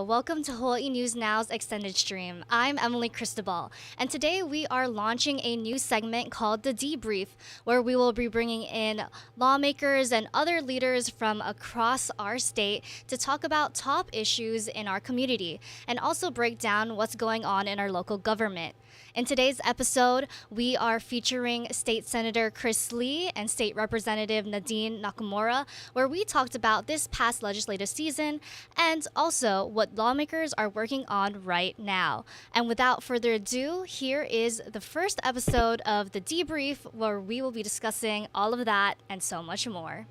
Welcome to Hawaii News Now's extended stream. I'm Emily Cristobal, and today we are launching a new segment called The Debrief, where we will be bringing in lawmakers and other leaders from across our state to talk about top issues in our community and also break down what's going on in our local government. In today's episode, we are featuring State Senator Chris Lee and State Representative Nadine Nakamura, where we talked about this past legislative season and also what lawmakers are working on right now. And without further ado, here is the first episode of The Debrief, where we will be discussing all of that and so much more.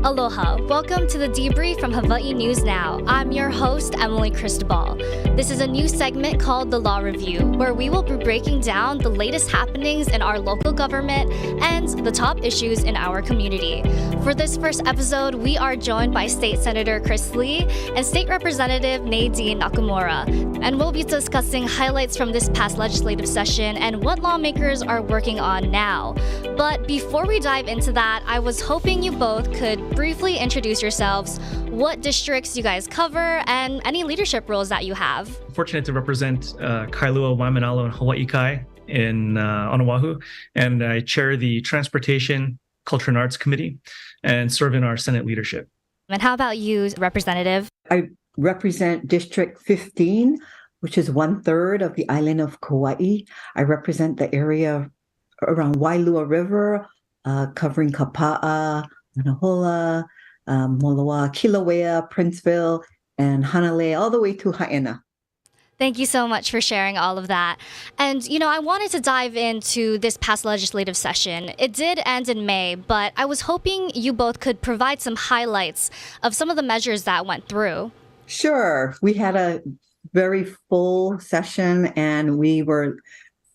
Aloha. Welcome to The Debrief from Hawaii News Now. I'm your host, Emily Cristobal. This is a new segment called The Law Review, where we will be breaking down the latest happenings in our local government and the top issues in our community. For this first episode, we are joined by State Senator Chris Lee and State Representative Nadine Nakamura, and we'll be discussing highlights from this past legislative session and what lawmakers are working on now. But before we dive into that, I was hoping you both could briefly introduce yourselves, what districts you guys cover, and any leadership roles that you have. Fortunate to represent Kailua, Waimanalo, and Hawaii Kai on Oahu, and I chair the Transportation, Culture, and Arts Committee and serve in our Senate leadership. And how about you, Representative? I represent District 15, which is 1/3 of the island of Kauai. I represent the area around Wailua River, covering Kapa'a, Manahola, Moloa, Kilauea, Princeville, and Hanalei, all the way to Haena. Thank you so much for sharing all of that. And, I wanted to dive into this past legislative session. It did end in May, but I was hoping you both could provide some highlights of some of the measures that went through. Sure. We had a very full session, and we were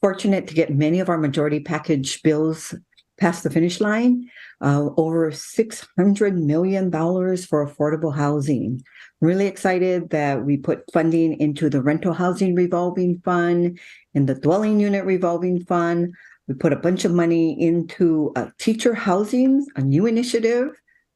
fortunate to get many of our majority package bills past the finish line. Over $600 million for affordable housing. Really excited that we put funding into the rental housing revolving fund and the dwelling unit revolving fund. We put a bunch of money into teacher housing, a new initiative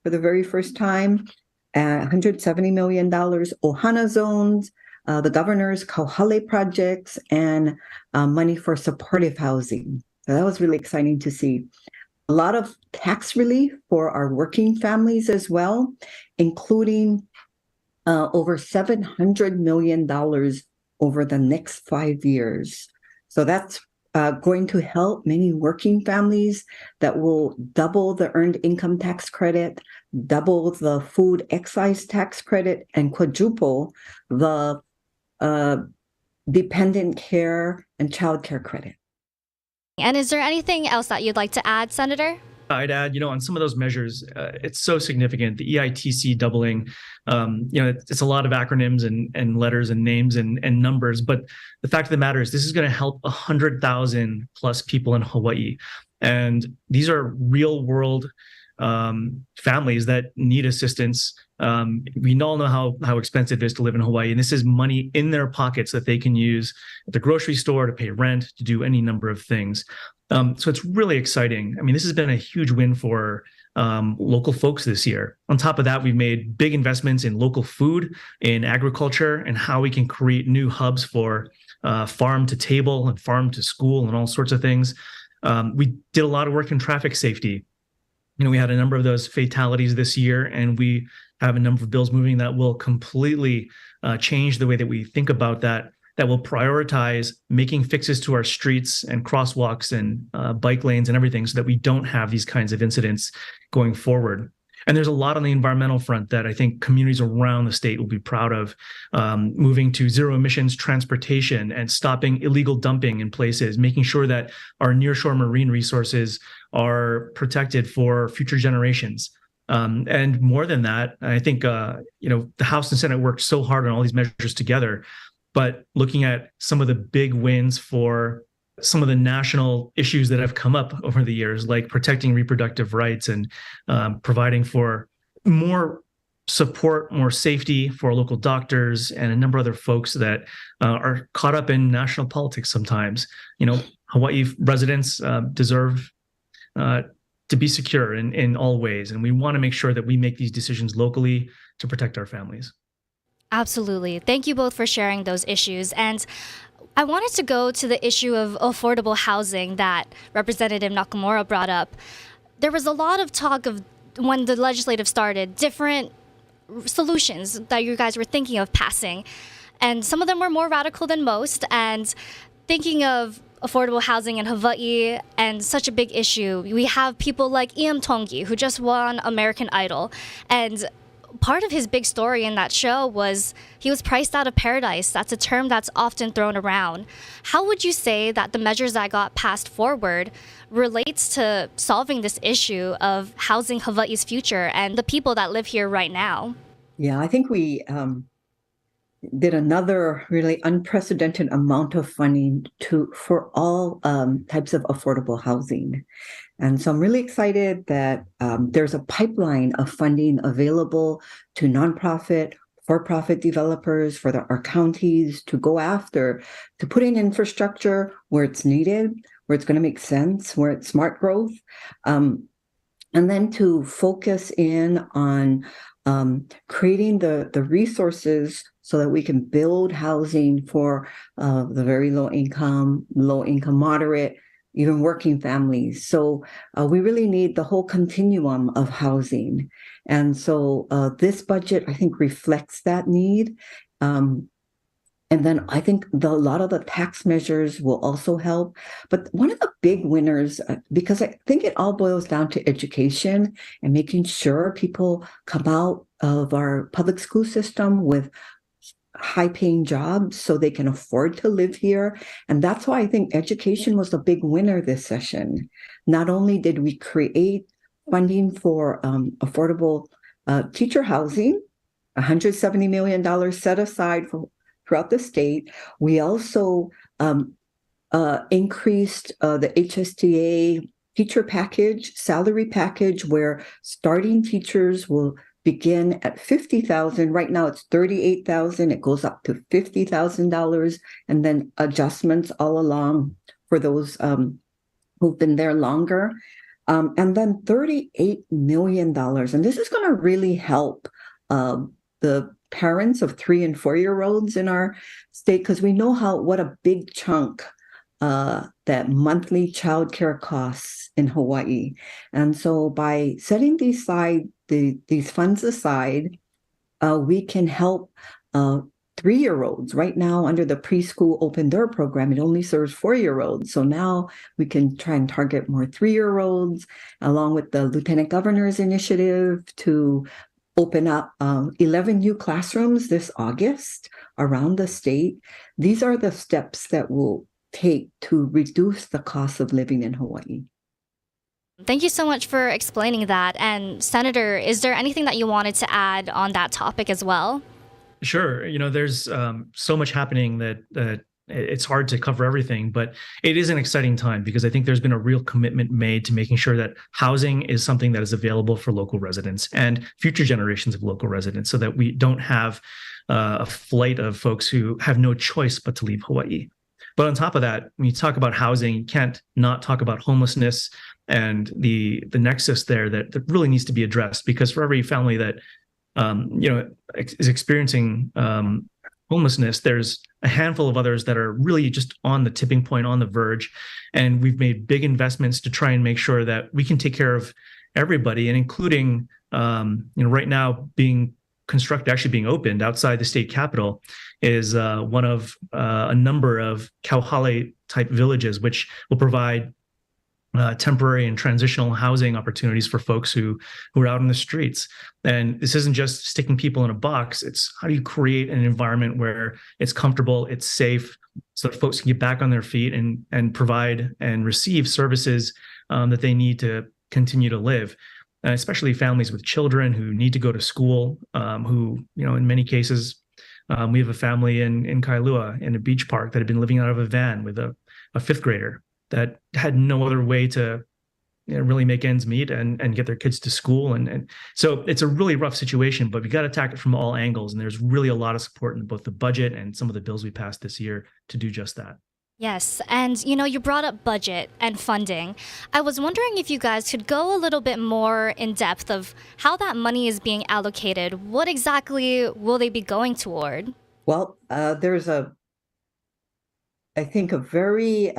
for the very first time, $170 million, Ohana zones, the governor's Kauhale projects, and money for supportive housing. So that was really exciting to see. A lot of tax relief for our working families as well, including over $700 million over the next 5 years. So that's going to help many working families that will double the earned income tax credit, double the food excise tax credit, and quadruple the dependent care and child care credit. And is there anything else that you'd like to add, Senator? I'd add, on some of those measures, it's so significant. The EITC doubling, it's a lot of acronyms and letters and names and numbers. But the fact of the matter is this is going to help 100,000 plus people in Hawaii. And these are real world families that need assistance. We all know how expensive it is to live in Hawaii, and this is money in their pockets that they can use at the grocery store to pay rent, to do any number of things. So it's really exciting. I mean, this has been a huge win for local folks this year. On top of that, we've made big investments in local food, in agriculture, and how we can create new hubs for farm to table and farm to school and all sorts of things. We did a lot of work in traffic safety. We had a number of those fatalities this year, and we have a number of bills moving that will completely change the way that we think about that will prioritize making fixes to our streets and crosswalks and bike lanes and everything so that we don't have these kinds of incidents going forward. And there's a lot on the environmental front that I think communities around the state will be proud of, moving to zero emissions transportation and stopping illegal dumping in places, making sure that our nearshore marine resources are protected for future generations. And more than that, I think, the House and Senate worked so hard on all these measures together, but looking at some of the big wins for some of the national issues that have come up over the years, like protecting reproductive rights and providing for more support, more safety for local doctors and a number of other folks that are caught up in national politics sometimes. Hawaii residents deserve to be secure in all ways. And we want to make sure that we make these decisions locally to protect our families. Absolutely. Thank you both for sharing those issues. And I wanted to go to the issue of affordable housing that Representative Nakamura brought up. There was a lot of talk of, when the legislative started, different solutions that you guys were thinking of passing. And some of them were more radical than most. And thinking of affordable housing in Hawaii and such a big issue, we have people like Iam Tongi, who just won American Idol. And part of his big story in that show was he was priced out of paradise. That's a term that's often thrown around. How would you say that the measures that got passed forward relates to solving this issue of housing Hawaii's future and the people that live here right now? Yeah, I think we did another really unprecedented amount of funding for all types of affordable housing. And so I'm really excited that there's a pipeline of funding available to nonprofit, for-profit developers, for our counties to go after, to put in infrastructure where it's needed, where it's going to make sense, where it's smart growth, and then to focus in on creating the resources so that we can build housing for the very low income, moderate, even working families. So we really need the whole continuum of housing. And so this budget, I think, reflects that need. And then I think a lot of the tax measures will also help. But one of the big winners, because I think it all boils down to education and making sure people come out of our public school system with high-paying jobs so they can afford to live here. And that's why I think education was a big winner this session. Not only did we create funding for affordable teacher housing, $170 million set aside throughout the state, we also increased the HSTA teacher package, salary package, where starting teachers will begin at $50,000. Right now it's $38,000. It goes up to $50,000, and then adjustments all along for those who've been there longer. And then $38 million. And this is going to really help the parents of 3- and 4-year-olds in our state, because we know what a big chunk that monthly childcare costs in Hawaii. And so by setting these funds aside, we can help 3-year-olds. Right now, under the preschool open door program, it only serves 4-year-olds. So now we can try and target more 3-year-olds, along with the Lieutenant Governor's initiative to open up 11 new classrooms this August around the state. These are the steps that will take to reduce the cost of living in Hawaii. Thank you so much for explaining that. And Senator, is there anything that you wanted to add on that topic as well? Sure. There's so much happening that it's hard to cover everything, but it is an exciting time because I think there's been a real commitment made to making sure that housing is something that is available for local residents and future generations of local residents, so that we don't have a flight of folks who have no choice but to leave Hawaii. But on top of that, when you talk about housing, you can't not talk about homelessness and the nexus there that really needs to be addressed, because for every family that is experiencing homelessness, there's a handful of others that are really just on the tipping point, on the verge. And we've made big investments to try and make sure that we can take care of everybody, and including right now being opened outside the state capitol is one of a number of kauhale type villages, which will provide temporary and transitional housing opportunities for folks who are out in the streets. And this isn't just sticking people in a box. It's how do you create an environment where it's comfortable, it's safe, so that folks can get back on their feet and provide and receive services that they need to continue to live. And especially families with children who need to go to school, who, in many cases, we have a family in Kailua in a beach park that had been living out of a van with a 5th grader that had no other way to really make ends meet and get their kids to school. And so it's a really rough situation, but we got to attack it from all angles. And there's really a lot of support in both the budget and some of the bills we passed this year to do just that. Yes, and you brought up budget and funding. I was wondering if you guys could go a little bit more in depth of how that money is being allocated. What exactly will they be going toward? Well, there's I think, a very,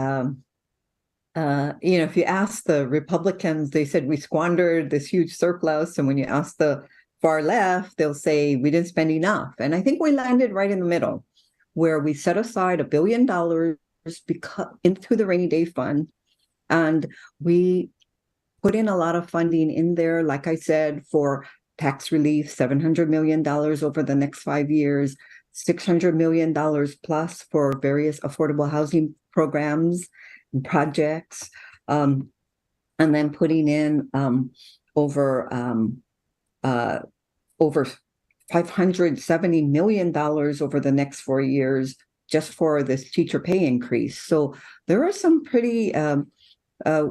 if you ask the Republicans, they said we squandered this huge surplus. And when you ask the far left, they'll say we didn't spend enough. And I think we landed right in the middle, where we set aside $1 billion into the rainy day fund. And we put in a lot of funding in there, like I said, for tax relief, $700 million over the next 5 years, $600 million plus for various affordable housing programs and projects, and then putting in over over $570 million over the next 4 years just for this teacher pay increase. So there are some pretty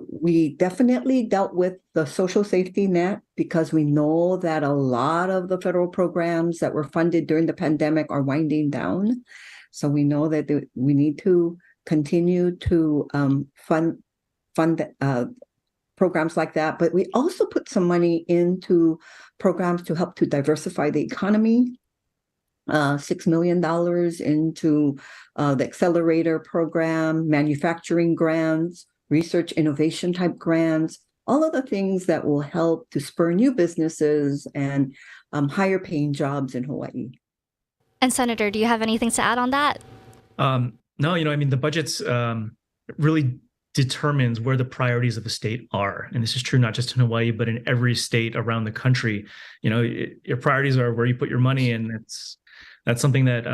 we definitely dealt with the social safety net because we know that a lot of the federal programs that were funded during the pandemic are winding down. So we know that we need to continue to fund programs like that. But we also put some money into programs to help to diversify the economy. $6 million into the accelerator program, manufacturing grants, research innovation type grants, all of the things that will help to spur new businesses and higher paying jobs in Hawaii. And Senator, do you have anything to add on that? No, the budget's really determines where the priorities of the state are. And this is true not just in Hawaii, but in every state around the country. Your priorities are where you put your money, and that's something that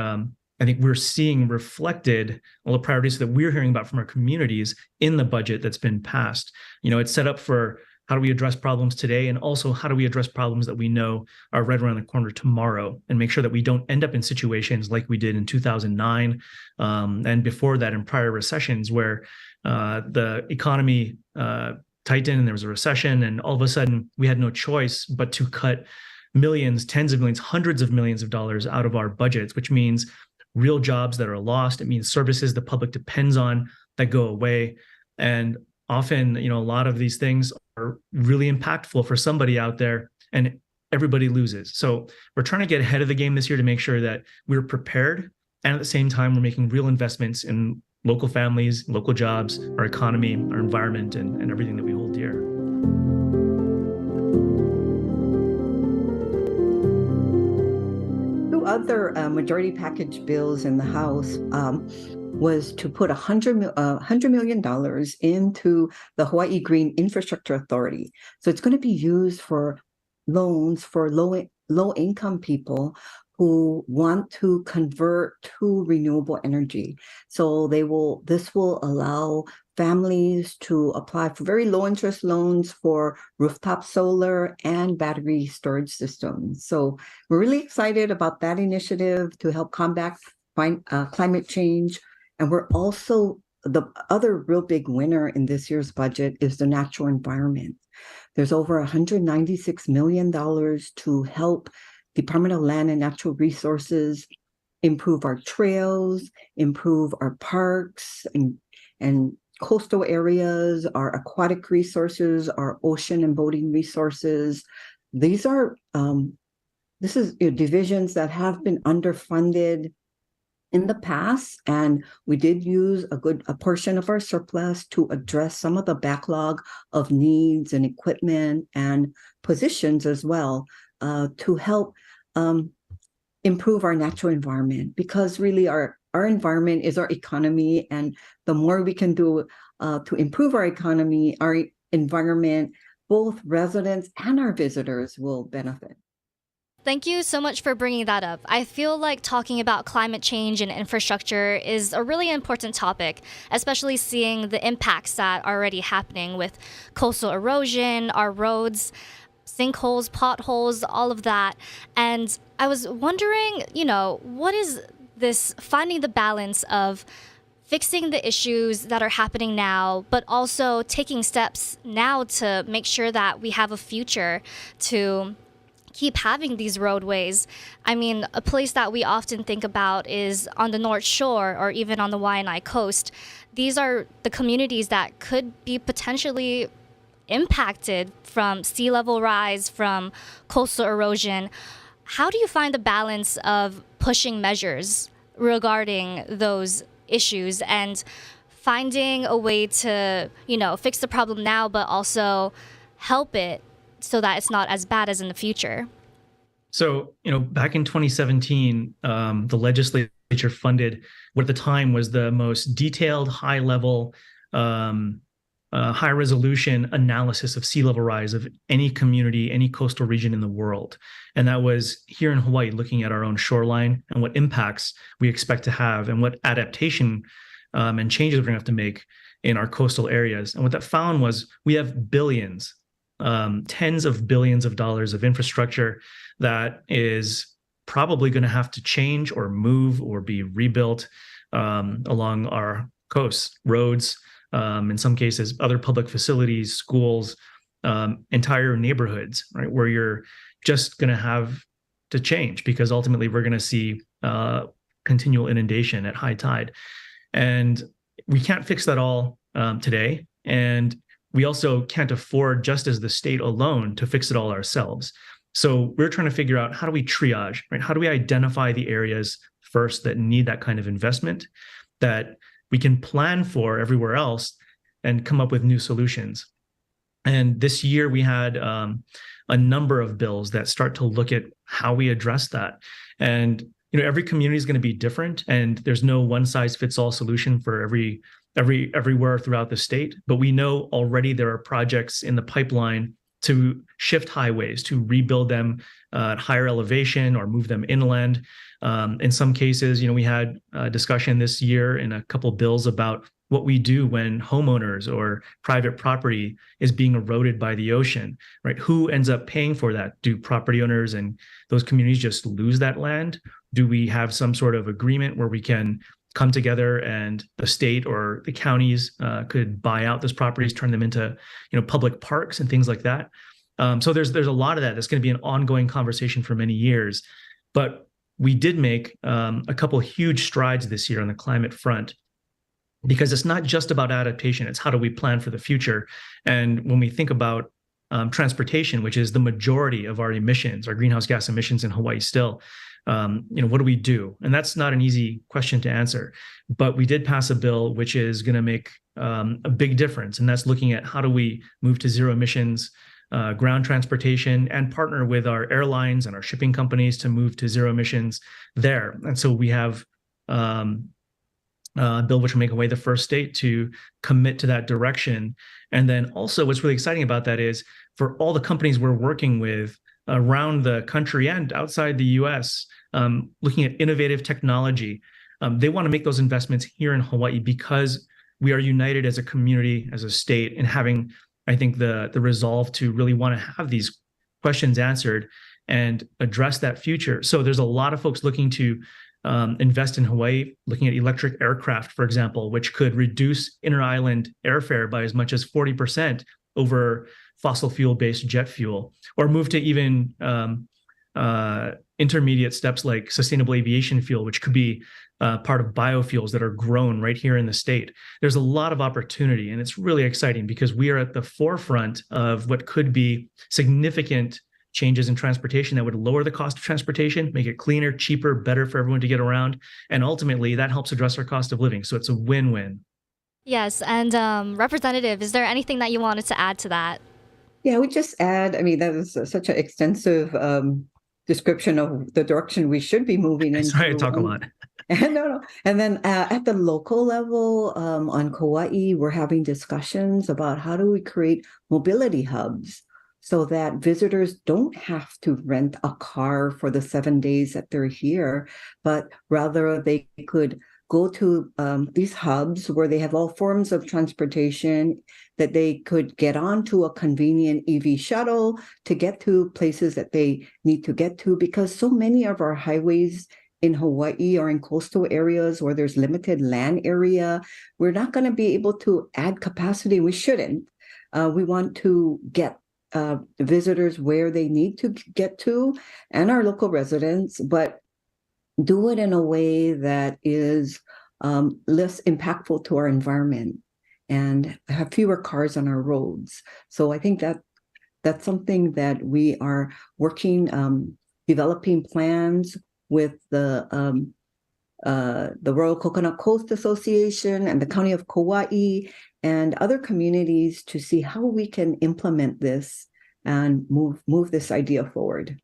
I think we're seeing reflected, all the priorities that we're hearing about from our communities in the budget that's been passed. It's set up for how do we address problems today, and also how do we address problems that we know are right around the corner tomorrow, and make sure that we don't end up in situations like we did in 2009 and before that in prior recessions where the economy tightened and there was a recession, and all of a sudden we had no choice but to cut millions, tens of millions, hundreds of millions of dollars out of our budgets, which means real jobs that are lost. It means services the public depends on that go away. And often, a lot of these things are really impactful for somebody out there, and everybody loses. So we're trying to get ahead of the game this year to make sure that we're prepared. And at the same time, we're making real investments in local families, local jobs, our economy, our environment, and everything that we hold dear. Two other majority package bills in the House was to put $100 million into the Hawaii Green Infrastructure Authority. So it's going to be used for loans for low income people who want to convert to renewable energy. So this will allow families to apply for very low interest loans for rooftop solar and battery storage systems. So we're really excited about that initiative to help combat climate change. And we're also, the other real big winner in this year's budget is the natural environment. There's over $196 million to help Department of Land and Natural Resources improve our trails, improve our parks and coastal areas, our aquatic resources, our ocean and boating resources. These are divisions that have been underfunded in the past, and we did use a portion of our surplus to address some of the backlog of needs and equipment and positions as well, to help improve our natural environment, because really our environment is our economy, and the more we can do to improve our economy, our environment, both residents and our visitors will benefit. Thank you so much for bringing that up. I feel like talking about climate change and infrastructure is a really important topic, especially seeing the impacts that are already happening with coastal erosion, our roads, sinkholes, potholes, all of that. And I was wondering, what is this finding the balance of fixing the issues that are happening now, but also taking steps now to make sure that we have a future to keep having these roadways. I mean, a place that we often think about is on the North Shore or even on the Waianae coast. these are the communities that could be potentially impacted from sea level rise, from coastal erosion. How do you find the balance of pushing measures regarding those issues and finding a way to, fix the problem now, but also help it so that it's not as bad as in the future? So, back in 2017, the legislature funded what at the time was the most detailed, high-level, high-resolution analysis of sea level rise of any community, any coastal region in the world. And that was here in Hawaii, looking at our own shoreline and what impacts we expect to have and what adaptation and changes we're going to have to make in our coastal areas. And what that found was we have billions, tens of billions of dollars of infrastructure that is probably going to have to change or move or be rebuilt along our coasts, roads, in some cases, other public facilities, schools, entire neighborhoods, right, where you're just going to have to change because ultimately we're going to see continual inundation at high tide. And we can't fix that all today. And we also can't afford, just as the state alone, to fix it all ourselves. So we're trying to figure out, how do we triage, right? How do we identify the areas first that need that kind of investment that we can plan for everywhere else and come up with new solutions? And this year we had a number of bills that start to look at how we address that. And every community is going to be different, and there's no one size fits all solution for everywhere throughout the state. But we know already there are projects in the pipeline to shift highways, to rebuild them at higher elevation or move them inland. In some cases, we had a discussion this year in a couple bills about what we do when homeowners or private property is being eroded by the ocean, right? Who ends up paying for that? Do property owners and those communities just lose that land? Do we have some sort of agreement where we can come together and the state or the counties could buy out those properties, turn them into, public parks and things like that? So there's a lot of that. That's going to be an ongoing conversation for many years. But we did make a couple huge strides this year on the climate front, because it's not just about adaptation. It's how do we plan for the future? And when we think about transportation, which is the majority of our emissions, our greenhouse gas emissions in Hawaii still, what do we do? And that's not an easy question to answer. But we did pass a bill which is going to make a big difference. And that's looking at how do we move to zero emissions ground transportation and partner with our airlines and our shipping companies to move to zero emissions there. And so we have a bill which will make Hawaii the first state to commit to that direction. And then also what's really exciting about that is for all the companies we're working with around the country and outside the US, looking at innovative technology, they want to make those investments here in Hawaii because we are united as a community, as a state, and having, I think, the resolve to really want to have these questions answered and address that future. So there's a lot of folks looking to invest in Hawaii, looking at electric aircraft, for example, which could reduce inter-island airfare by as much as 40% over fossil fuel-based jet fuel, or move to even intermediate steps like sustainable aviation fuel, which could be part of biofuels that are grown right here in the state. There's a lot of opportunity, and it's really exciting because we are at the forefront of what could be significant changes in transportation that would lower the cost of transportation, make it cleaner, cheaper, better for everyone to get around. And ultimately, that helps address our cost of living. So it's a win-win. Yes, and Representative, is there anything that you wanted to add to that? Yeah, we just add, that is such an extensive description of the direction we should be moving into. Sorry, I talk a lot. No. And then at the local level on Kauai, we're having discussions about how do we create mobility hubs so that visitors don't have to rent a car for the 7 days that they're here, but rather they could go to these hubs where they have all forms of transportation, that they could get onto a convenient EV shuttle to get to places that they need to get to, because so many of our highways in Hawaii are in coastal areas where there's limited land area. We're not going to be able to add capacity. We shouldn't. We want to get visitors where they need to get to, and our local residents, but do it in a way that is less impactful to our environment and have fewer cars on our roads. So I think that that's something that we are working, developing plans with the Royal Coconut Coast Association and the County of Kauai and other communities to see how we can implement this and move this idea forward.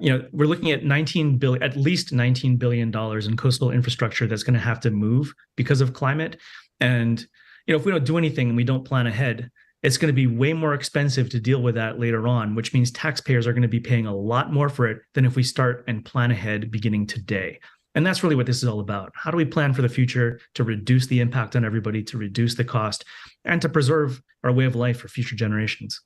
We're looking at at least $19 billion in coastal infrastructure that's going to have to move because of climate. And, if we don't do anything and we don't plan ahead, it's going to be way more expensive to deal with that later on, which means taxpayers are going to be paying a lot more for it than if we start and plan ahead beginning today. And that's really what this is all about. How do we plan for the future to reduce the impact on everybody, to reduce the cost, and to preserve our way of life for future generations?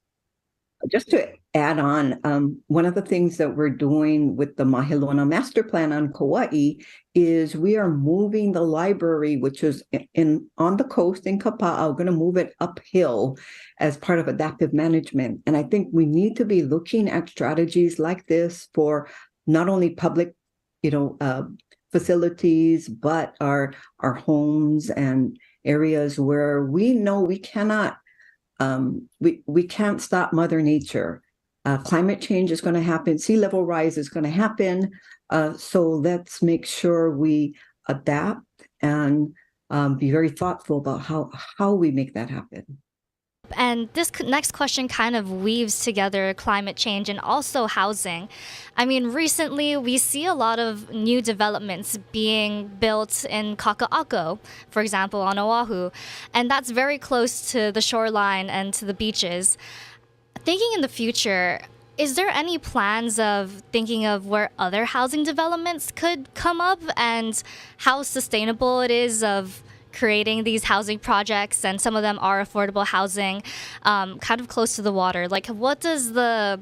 Just to add on, one of the things that we're doing with the Mahilona Master Plan on Kauai is we are moving the library, which is on the coast in Kapaa, going to move it uphill as part of adaptive management. And I think we need to be looking at strategies like this for not only public, facilities, but our homes and areas where we know we cannot. We can't stop Mother Nature. Climate change is going to happen. Sea level rise is going to happen. So let's make sure we adapt and be very thoughtful about how we make that happen. And this next question kind of weaves together climate change and also housing. I mean, recently we see a lot of new developments being built in Kaka'ako, for example, on Oahu, and that's very close to the shoreline and to the beaches. Thinking in the future, is there any plans of thinking of where other housing developments could come up and how sustainable it is of creating these housing projects, and some of them are affordable housing, kind of close to the water? Like, what does the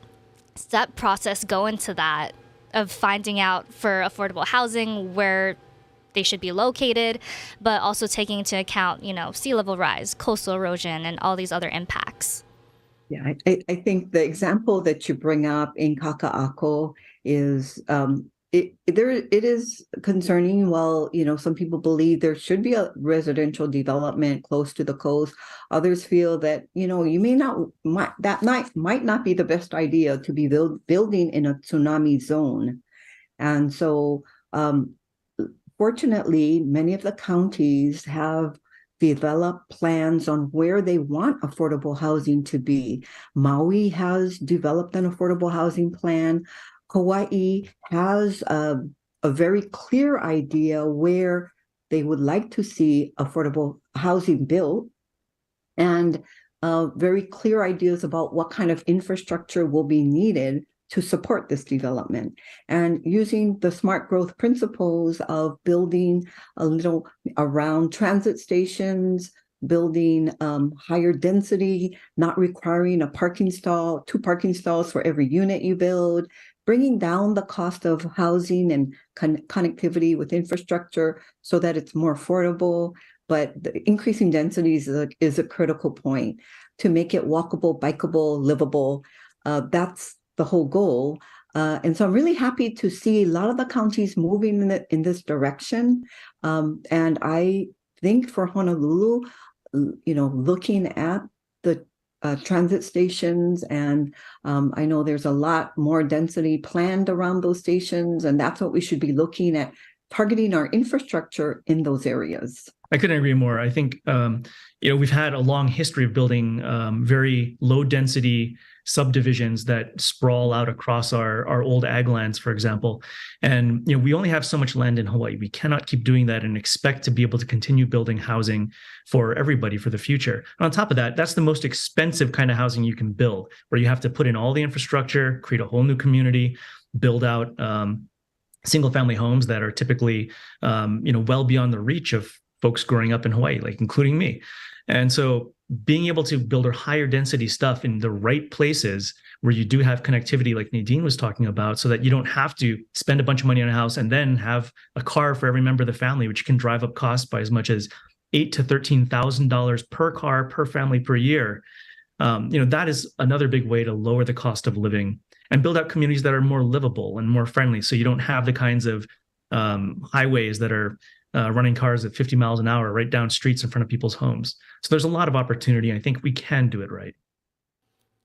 step process go into that of finding out for affordable housing where they should be located, but also taking into account, sea level rise, coastal erosion, and all these other impacts? Yeah, I think the example that you bring up in Kaka'ako is it is concerning. Well, some people believe there should be a residential development close to the coast. Others feel that you might not be the best idea to be building in a tsunami zone. And so, fortunately, many of the counties have developed plans on where they want affordable housing to be. Maui has developed an affordable housing plan. Kauai has a very clear idea where they would like to see affordable housing built, and very clear ideas about what kind of infrastructure will be needed to support this development, and using the smart growth principles of building a little around transit stations, building higher density, not requiring two parking stalls for every unit you build, bringing down the cost of housing and connectivity with infrastructure so that it's more affordable. But the increasing densities is a critical point to make it walkable, bikeable, livable. That's the whole goal. And so I'm really happy to see a lot of the counties moving in this direction. And I think for Honolulu, looking at the transit stations, and I know there's a lot more density planned around those stations, and that's what we should be looking at, targeting our infrastructure in those areas. I couldn't agree more. I think, we've had a long history of building very low density subdivisions that sprawl out across our old ag lands, for example. And, we only have so much land in Hawaii. We cannot keep doing that and expect to be able to continue building housing for everybody for the future. And on top of that, that's the most expensive kind of housing you can build, where you have to put in all the infrastructure, create a whole new community, build out single family homes that are typically, well beyond the reach of folks growing up in Hawaii, like including me. And so being able to build a higher density stuff in the right places where you do have connectivity, like Nadine was talking about, so that you don't have to spend a bunch of money on a house and then have a car for every member of the family, which can drive up costs by as much as $8,000 to $13,000 per car, per family, per year. That is another big way to lower the cost of living and build out communities that are more livable and more friendly. So you don't have the kinds of highways that are running cars at 50 miles an hour right down streets in front of people's homes. So there's a lot of opportunity. I think we can do it right.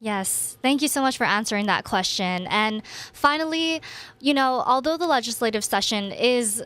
Yes, thank you so much for answering that question. And finally, although the legislative session is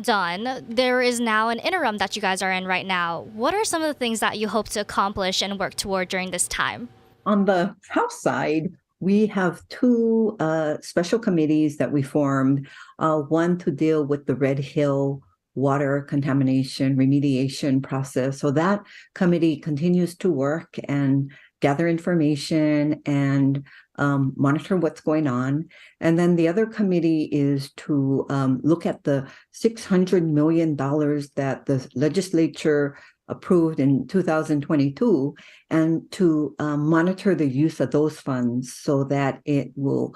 done, there is now an interim that you guys are in right now. What are some of the things that you hope to accomplish and work toward during this time? On the House side, we have two special committees that we formed, one to deal with the Red Hill water contamination remediation process. So that committee continues to work and gather information and monitor what's going on. And then the other committee is to look at the $600 million that the legislature approved in 2022 and to monitor the use of those funds so that it will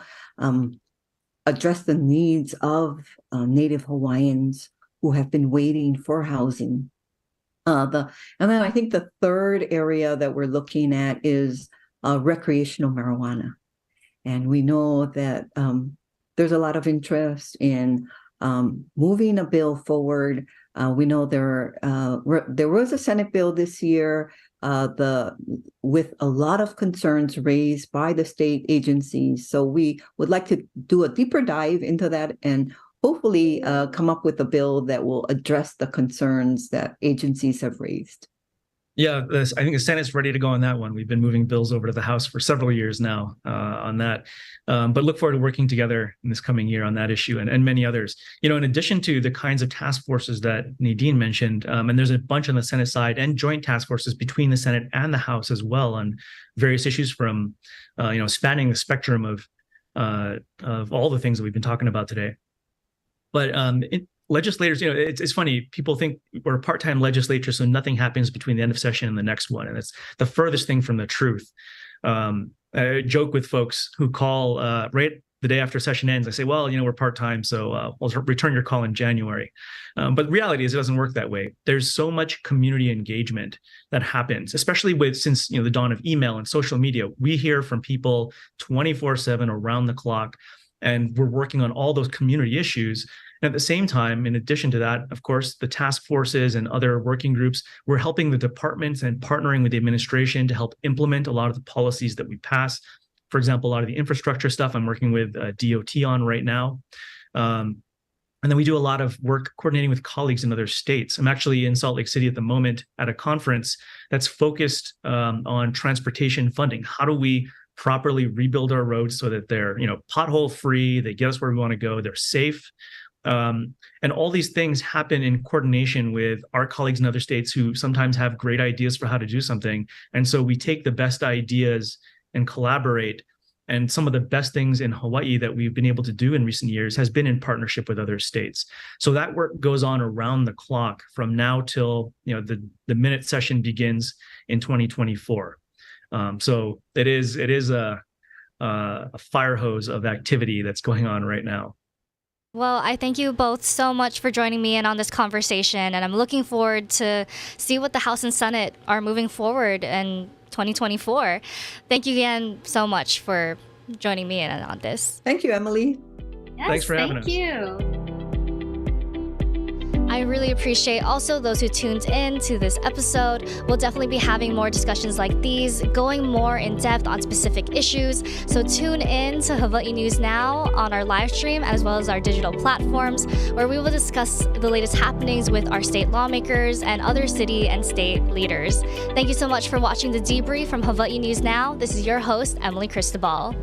address the needs of Native Hawaiians who have been waiting for housing. And then I think the third area that we're looking at is recreational marijuana. And we know that there's a lot of interest in moving a bill forward. We know there was a Senate bill this year with a lot of concerns raised by the state agencies. So we would like to do a deeper dive into that and hopefully come up with a bill that will address the concerns that agencies have raised. Yeah, I think the Senate's ready to go on that one. We've been moving bills over to the House for several years now on that. But look forward to working together in this coming year on that issue and many others. In addition to the kinds of task forces that Nadine mentioned, and there's a bunch on the Senate side and joint task forces between the Senate and the House as well on various issues from, spanning the spectrum of all the things that we've been talking about today. But legislators, it's funny. People think we're a part-time legislature, so nothing happens between the end of session and the next one. And it's the furthest thing from the truth. I joke with folks who call right the day after session ends. I say, well, we're part-time, so we'll return your call in January. But the reality is it doesn't work that way. There's so much community engagement that happens, especially since the dawn of email and social media. We hear from people 24/7 around the clock. And we're working on all those community issues. And at the same time, in addition to that, of course, the task forces and other working groups, we're helping the departments and partnering with the administration to help implement a lot of the policies that we pass. For example, a lot of the infrastructure stuff I'm working with DOT on right now. And then we do a lot of work coordinating with colleagues in other states. I'm actually in Salt Lake City at the moment at a conference that's focused on transportation funding. How do we properly rebuild our roads so that they're, pothole free, they get us where we want to go, they're safe. And all these things happen in coordination with our colleagues in other states who sometimes have great ideas for how to do something. And so we take the best ideas and collaborate. And some of the best things in Hawaii that we've been able to do in recent years has been in partnership with other states. So that work goes on around the clock from now till the minute session begins in 2024. So it is a fire hose of activity that's going on right now. Well, I thank you both so much for joining me in on this conversation, and I'm looking forward to see what the House and Senate are moving forward in 2024. Thank you again so much for joining me in on this. Thank you, Emily. Yes, thanks for having us. Thank you. I really appreciate also those who tuned in to this episode. We'll definitely be having more discussions like these, going more in depth on specific issues. So tune in to Hawaii News Now on our live stream as well as our digital platforms, where we will discuss the latest happenings with our state lawmakers and other city and state leaders. Thank you so much for watching the Debrief from Hawaii News Now. This is your host, Emily Cristobal.